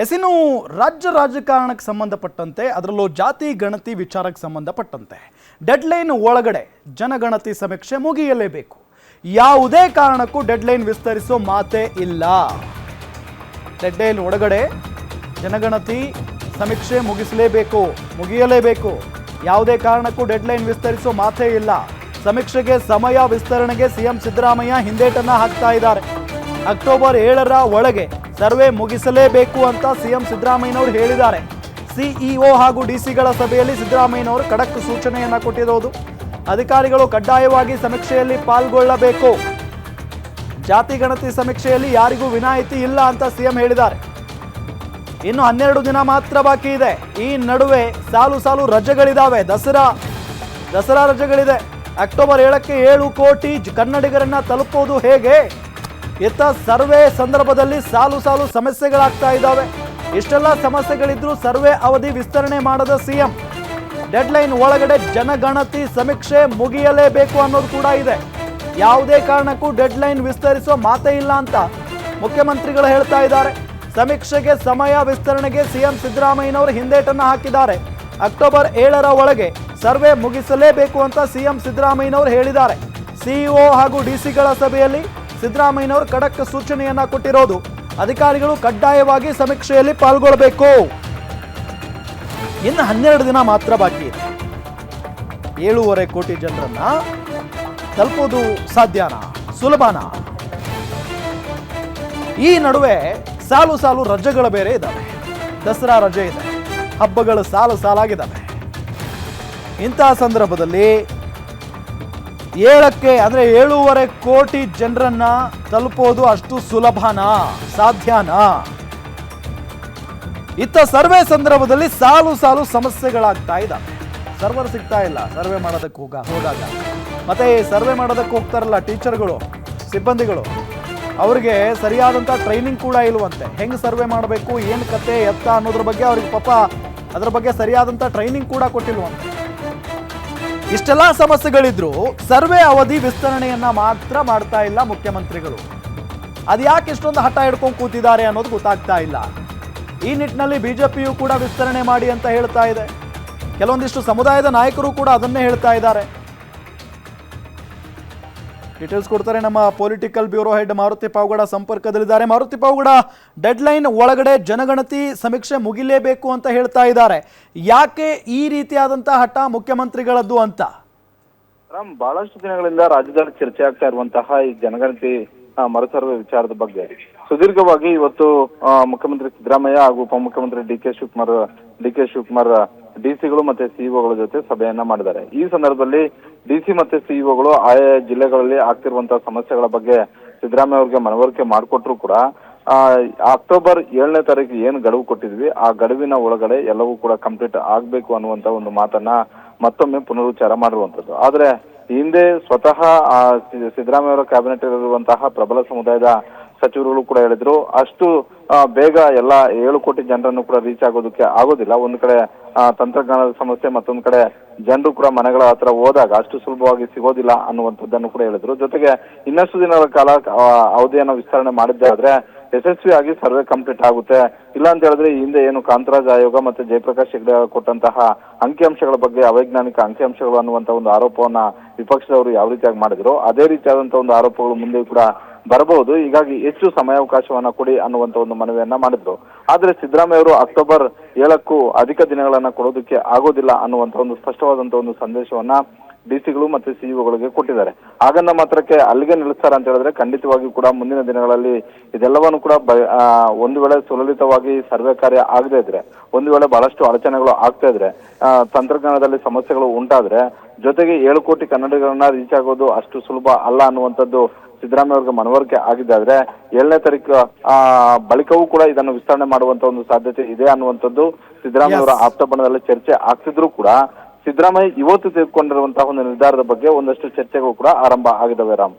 ಎಸಿನು ರಾಜ್ಯ ರಾಜಕಾರಣಕ್ಕೆ ಸಂಬಂಧಪಟ್ಟಂತೆ ಅದರಲ್ಲೂ ಜಾತಿ ಗಣತಿ ವಿಚಾರಕ್ಕೆ ಸಂಬಂಧಪಟ್ಟಂತೆ ಡೆಡ್ಲೈನ್ ಒಳಗಡೆ ಜನಗಣತಿ ಸಮೀಕ್ಷೆ ಮುಗಿಯಲೇಬೇಕು. ಯಾವುದೇ ಕಾರಣಕ್ಕೂ ಡೆಡ್ಲೈನ್ ವಿಸ್ತರಿಸೋ ಮಾತೇ ಇಲ್ಲ. ಡೆಡ್ಲೈನ್ ಒಳಗಡೆ ಜನಗಣತಿ ಸಮೀಕ್ಷೆ ಮುಗಿಯಲೇಬೇಕು. ಯಾವುದೇ ಕಾರಣಕ್ಕೂ ಡೆಡ್ಲೈನ್ ವಿಸ್ತರಿಸೋ ಮಾತೇ ಇಲ್ಲ. ಸಮೀಕ್ಷೆಗೆ ಸಮಯ ವಿಸ್ತರಣೆಗೆ ಸಿಎಂ ಸಿದ್ದರಾಮಯ್ಯ ಹಿಂದೇಟನ್ನ ಹಾಕ್ತಾ ಇದ್ದಾರೆ. ಅಕ್ಟೋಬರ್ 7ರ ಒಳಗೆ ಸರ್ವೆ ಮುಗಿಸಲೇಬೇಕು ಅಂತ ಸಿಎಂ ಸಿದ್ದರಾಮಯ್ಯನವರು ಹೇಳಿದ್ದಾರೆ. ಸಿಇಒ ಹಾಗೂ ಡಿಸಿಗಳ ಸಭೆಯಲ್ಲಿ ಸಿದ್ದರಾಮಯ್ಯನವರು ಖಡಕ್ ಸೂಚನೆಯನ್ನ ಕೊಟ್ಟಿರೋದು. ಅಧಿಕಾರಿಗಳು ಕಡ್ಡಾಯವಾಗಿ ಸಮೀಕ್ಷೆಯಲ್ಲಿ ಪಾಲ್ಗೊಳ್ಳಬೇಕು. ಜಾತಿ ಗಣತಿ ಸಮೀಕ್ಷೆಯಲ್ಲಿ ಯಾರಿಗೂ ವಿನಾಯಿತಿ ಇಲ್ಲ ಅಂತ ಸಿಎಂ ಹೇಳಿದ್ದಾರೆ. ಇನ್ನು 12 ದಿನ ಮಾತ್ರ ಬಾಕಿ ಇದೆ. ಈ ನಡುವೆ ಸಾಲು ರಜೆಗಳಿದಾವೆ. ದಸರಾ ರಜೆಗಳಿದೆ. ಅಕ್ಟೋಬರ್ 7ಕ್ಕೆ 7 ಕೋಟಿ ಕನ್ನಡಿಗರನ್ನ ತಲುಪೋದು ಹೇಗೆ? ಇತ್ತ ಸರ್ವೆ ಸಂದರ್ಭದಲ್ಲಿ ಸಾಲು ಸಮಸ್ಯೆಗಳಾಗ್ತಾ ಇದ್ದಾವೆ. ಇಷ್ಟೆಲ್ಲ ಸಮಸ್ಯೆಗಳಿದ್ರೂ ಸರ್ವೆ ಅವಧಿ ವಿಸ್ತರಣೆ ಮಾಡದ ಸಿಎಂ ಡೆಡ್ಲೈನ್ ಒಳಗಡೆ ಜನಗಣತಿ ಸಮೀಕ್ಷೆ ಮುಗಿಯಲೇಬೇಕು ಅನ್ನೋದು ಕೂಡ ಇದೆ. ಯಾವುದೇ ಕಾರಣಕ್ಕೂ ಡೆಡ್ಲೈನ್ ವಿಸ್ತರಿಸುವ ಮಾತೇ ಇಲ್ಲ ಅಂತ ಮುಖ್ಯಮಂತ್ರಿಗಳು ಹೇಳ್ತಾ ಇದ್ದಾರೆ. ಸಮೀಕ್ಷೆಗೆ ಸಮಯ ವಿಸ್ತರಣೆಗೆ ಸಿಎಂ ಸಿದ್ದರಾಮಯ್ಯನವರು ಹಿಂದೇಟನ್ನು ಹಾಕಿದ್ದಾರೆ. ಅಕ್ಟೋಬರ್ 7ರ ಒಳಗೆ ಸರ್ವೆ ಮುಗಿಸಲೇಬೇಕು ಅಂತ ಸಿಎಂ ಸಿದ್ದರಾಮಯ್ಯನವರು ಹೇಳಿದ್ದಾರೆ. ಸಿಇಒ ಹಾಗೂ ಡಿಸಿಗಳ ಸಭೆಯಲ್ಲಿ ಸಿದ್ದರಾಮಯ್ಯನವರು ಖಡಕ್ ಸೂಚನೆಯನ್ನ ಕೊಟ್ಟಿರೋದು. ಅಧಿಕಾರಿಗಳು ಕಡ್ಡಾಯವಾಗಿ ಸಮೀಕ್ಷೆಯಲ್ಲಿ ಪಾಲ್ಗೊಳ್ಳಬೇಕು. ಇನ್ನು 12 ದಿನ ಮಾತ್ರ ಬಾಕಿ ಇದೆ. 7.5 ಕೋಟಿ ಜನರನ್ನ ತಲುಪೋದು ಸಾಧ್ಯನಾ? ಸುಲಭನಾ? ಈ ನಡುವೆ ಸಾಲು ರಜೆಗಳು ಬೇರೆ ಇದ್ದಾವೆ. ದಸರಾ ರಜೆ ಇದೆ, ಹಬ್ಬಗಳು ಸಾಲಾಗಿದ್ದಾವೆ. ಇಂತಹ ಸಂದರ್ಭದಲ್ಲಿ 7.5 ಕೋಟಿ ಜನರನ್ನ ತಲುಪೋದು ಅಷ್ಟು ಸುಲಭನಾ? ಸಾಧ್ಯನಾ? ಇತ್ತ ಸರ್ವೆ ಸಂದರ್ಭದಲ್ಲಿ ಸಾಲು ಸಮಸ್ಯೆಗಳಾಗ್ತಾ ಇದ್ದಾವೆ. ಸರ್ವರ್ ಸಿಗ್ತಾ ಇಲ್ಲ ಸರ್ವೆ ಮಾಡೋದಕ್ಕೆ ಹೋದಾಗ. ಮತ್ತೆ ಸರ್ವೆ ಮಾಡೋದಕ್ಕೆ ಹೋಗ್ತಾರಲ್ಲ ಟೀಚರ್ಗಳು, ಸಿಬ್ಬಂದಿಗಳು, ಅವ್ರಿಗೆ ಸರಿಯಾದಂಥ ಟ್ರೈನಿಂಗ್ ಕೂಡ ಇಲ್ವಂತೆ. ಹೆಂಗೆ ಸರ್ವೆ ಮಾಡಬೇಕು, ಏನು ಕತೆ ಎತ್ತ ಅನ್ನೋದ್ರ ಬಗ್ಗೆ ಅವ್ರಿಗೆ ಪಾಪ ಅದ್ರ ಬಗ್ಗೆ ಸರಿಯಾದಂಥ ಟ್ರೈನಿಂಗ್ ಕೂಡ ಕೊಟ್ಟಿಲ್ವಂತೆ. ಇಷ್ಟೆಲ್ಲ ಸಮಸ್ಯೆಗಳಿದ್ರು ಸರ್ವೆ ಅವಧಿ ವಿಸ್ತರಣೆಯನ್ನ ಮಾತ್ರ ಮಾಡ್ತಾ ಇಲ್ಲ ಮುಖ್ಯಮಂತ್ರಿಗಳು. ಅದ್ಯಾಕೆ ಇಷ್ಟೊಂದು ಹಠ ಹಿಡ್ಕೊಂಡು ಕೂತಿದ್ದಾರೆ ಅನ್ನೋದು ಗೊತ್ತಾಗ್ತಾ ಇಲ್ಲ. ಈ ನಿಟ್ಟಿನಲ್ಲಿ ಬಿಜೆಪಿಯು ಕೂಡ ವಿಸ್ತರಣೆ ಮಾಡಿ ಅಂತ ಹೇಳ್ತಾ ಇದೆ. ಕೆಲವೊಂದಿಷ್ಟು ಸಮುದಾಯದ ನಾಯಕರು ಕೂಡ ಅದನ್ನೇ ಹೇಳ್ತಾ ಇದ್ದಾರೆ. ಡೀಟೇಲ್ಸ್ ಕೊಡ್ತಾರೆ ನಮ್ಮ political bureau head Maruti Pavagada ಸಂಪರ್ಕದಲ್ಲಿದ್ದಾರೆ. ಮಾರುತಿ ಪಾವಗಡ, ಡೆಡ್ಲೈನ್ ಒಳಗಡೆ ಜನಗಣತಿ ಸಮೀಕ್ಷೆ ಮುಗಿಲೇಬೇಕು ಅಂತ ಹೇಳ್ತಾ ಇದ್ದಾರೆ. ಯಾಕೆ ಈ ರೀತಿಯಾದಂತಹ ಹಠ ಮುಖ್ಯಮಂತ್ರಿಗಳದ್ದು ಅಂತ? ಬಹಳಷ್ಟು ದಿನಗಳಿಂದ ರಾಜ್ಯದಲ್ಲಿ ಚರ್ಚೆ ಆಗ್ತಾ ಇರುವಂತಹ ಈ ಜನಗಣತಿ ಮರುಸರ್ವೆ ವಿಚಾರದ ಬಗ್ಗೆ ಸುದೀರ್ಘವಾಗಿ ಇವತ್ತು ಮುಖ್ಯಮಂತ್ರಿ ಸಿದ್ದರಾಮಯ್ಯ ಹಾಗೂ ಉಪಮುಖ್ಯಮಂತ್ರಿ ಡಿ ಕೆ ಶಿವಕುಮಾರ್ ಡಿಸಿಗಳು ಮತ್ತೆ ಸಿಇಒಗಳ ಜೊತೆ ಸಭೆಯನ್ನ ಮಾಡಿದ್ದಾರೆ. ಈ ಸಂದರ್ಭದಲ್ಲಿ ಡಿಸಿ ಮತ್ತೆ ಸಿಇಒಗಳು ಆಯಾ ಜಿಲ್ಲೆಗಳಲ್ಲಿ ಆಗ್ತಿರುವಂತಹ ಸಮಸ್ಯೆಗಳ ಬಗ್ಗೆ ಸಿದ್ದರಾಮಯ್ಯ ಅವರಿಗೆ ಮನವರಿಕೆ ಮಾಡಿಕೊಟ್ರು ಕೂಡ ಅಕ್ಟೋಬರ್ 7ನೇ ತಾರೀಕು ಏನು ಗಡುವು ಕೊಟ್ಟಿದ್ವಿ ಆ ಗಡುವಿನ ಒಳಗಡೆ ಎಲ್ಲವೂ ಕೂಡ ಕಂಪ್ಲೀಟ್ ಆಗ್ಬೇಕು ಅನ್ನುವಂತ ಒಂದು ಮಾತನ್ನ ಮತ್ತೊಮ್ಮೆ ಪುನರುಚ್ಚಾರ ಮಾಡಿರುವಂತದ್ದು. ಆದ್ರೆ ಹಿಂದೆ ಸ್ವತಃ ಸಿದ್ದರಾಮಯ್ಯ ಅವರ ಕ್ಯಾಬಿನೆಟ್ ಇರುವಂತಹ ಪ್ರಬಲ ಸಮುದಾಯದ ಸಚಿವರುಗಳು ಕೂಡ ಹೇಳಿದ್ರು ಅಷ್ಟು ಬೇಗ ಎಲ್ಲ 7 ಕೋಟಿ ಜನರನ್ನು ಕೂಡ ರೀಚ್ ಆಗೋದಕ್ಕೆ ಆಗೋದಿಲ್ಲ. ಒಂದು ಕಡೆ ತಂತ್ರಜ್ಞಾನದ ಸಮಸ್ಯೆ, ಮತ್ತೊಂದು ಕಡೆ ಜನರು ಕೂಡ ಮನೆಗಳ ಹತ್ರ ಹೋದಾಗ ಅಷ್ಟು ಸುಲಭವಾಗಿ ಸಿಗೋದಿಲ್ಲ ಅನ್ನುವಂಥದ್ದನ್ನು ಕೂಡ ಹೇಳಿದ್ರು. ಜೊತೆಗೆ ಇನ್ನಷ್ಟು ದಿನಗಳ ಕಾಲ ಅವಧಿಯನ್ನು ವಿಸ್ತರಣೆ ಮಾಡಿದ್ದೆ ಆದ್ರೆ ಯಶಸ್ವಿಯಾಗಿ ಸರ್ವೆ ಕಂಪ್ಲೀಟ್ ಆಗುತ್ತೆ. ಇಲ್ಲ ಅಂತ ಹೇಳಿದ್ರೆ ಹಿಂದೆ ಏನು ಕಾಂತರಾಜ್ ಆಯೋಗ ಮತ್ತೆ ಜಯಪ್ರಕಾಶ್ ಹೆಗ್ಡೆ ಕೊಟ್ಟಂತಹ ಅಂಕಿಅಂಶಗಳ ಬಗ್ಗೆ ಅವೈಜ್ಞಾನಿಕ ಅಂಕಿಅಂಶಗಳು ಅನ್ನುವಂತ ಒಂದು ಆರೋಪವನ್ನ ವಿಪಕ್ಷದವರು ಯಾವ ರೀತಿಯಾಗಿ ಮಾಡಿದ್ರು ಅದೇ ರೀತಿಯಾದಂತಹ ಒಂದು ಆರೋಪಗಳು ಮುಂದೆ ಕೂಡ ಬರಬಹುದು. ಹೀಗಾಗಿ ಹೆಚ್ಚು ಸಮಯಾವಕಾಶವನ್ನ ಕೊಡಿ ಅನ್ನುವಂತ ಒಂದು ಮನವಿಯನ್ನ ಮಾಡಿದ್ರು. ಆದ್ರೆ ಸಿದ್ದರಾಮಯ್ಯ ಅವರು ಅಕ್ಟೋಬರ್ 7ಕ್ಕೂ ಅಧಿಕ ದಿನಗಳನ್ನ ಕೊಡೋದಕ್ಕೆ ಆಗೋದಿಲ್ಲ ಅನ್ನುವಂತ ಒಂದು ಸ್ಪಷ್ಟವಾದಂತ ಒಂದು ಸಂದೇಶವನ್ನ ಡಿಸಿಗಳು ಮತ್ತೆ ಸಿಇಒಗಳಿಗೆ ಕೊಟ್ಟಿದ್ದಾರೆ. ಹಾಗನ್ನ ಮಾತ್ರಕ್ಕೆ ಅಲ್ಲಿಗೆ ನಿಲ್ಲಿಸ್ತಾರೆ ಅಂತ ಹೇಳಿದ್ರೆ ಖಂಡಿತವಾಗಿಯೂ ಕೂಡ ಮುಂದಿನ ದಿನಗಳಲ್ಲಿ ಇದೆಲ್ಲವನ್ನು ಕೂಡ ಒಂದು ವೇಳೆ ಸುಲಲಿತವಾಗಿ ಸರ್ವೆ ಕಾರ್ಯ ಆಗದೇ ಇದ್ರೆ, ಒಂದು ವೇಳೆ ಬಹಳಷ್ಟು ಅಡಚಣೆಗಳು ಆಗ್ತಾ ಇದ್ರೆ, ತಂತ್ರಜ್ಞಾನದಲ್ಲಿ ಸಮಸ್ಯೆಗಳು ಉಂಟಾದ್ರೆ, ಜೊತೆಗೆ 7 ಕೋಟಿ ಕನ್ನಡಿಗರನ್ನ ರೀಚ್ ಆಗೋದು ಅಷ್ಟು ಸುಲಭ ಅಲ್ಲ ಅನ್ನುವಂಥದ್ದು ಸಿದ್ದರಾಮಯ್ಯ ಅವ್ರಿಗೆ ಮನವರಿಕೆ ಆಗಿದ್ದಾದ್ರೆ 7ನೇ ತಾರೀಕು ಬಳಿಕವೂ ಕೂಡ ಇದನ್ನು ವಿಸ್ತರಣೆ ಮಾಡುವಂತ ಒಂದು ಸಾಧ್ಯತೆ ಇದೆ ಅನ್ನುವಂಥದ್ದು ಸಿದ್ದರಾಮಯ್ಯ ಅವರ ಆಪ್ತ ಬಣದಲ್ಲಿ ಚರ್ಚೆ ಆಗ್ತಿದ್ರು ಕೂಡ ಸಿದ್ದರಾಮಯ್ಯ ಇವತ್ತು ತೆಗೆದುಕೊಂಡಿರುವಂತಹ ಒಂದು ನಿರ್ಧಾರದ ಬಗ್ಗೆ ಒಂದಷ್ಟು ಚರ್ಚೆಗಳು ಕೂಡ ಆರಂಭ ಆಗಿದ್ದಾವೆ. ರಾಮ್.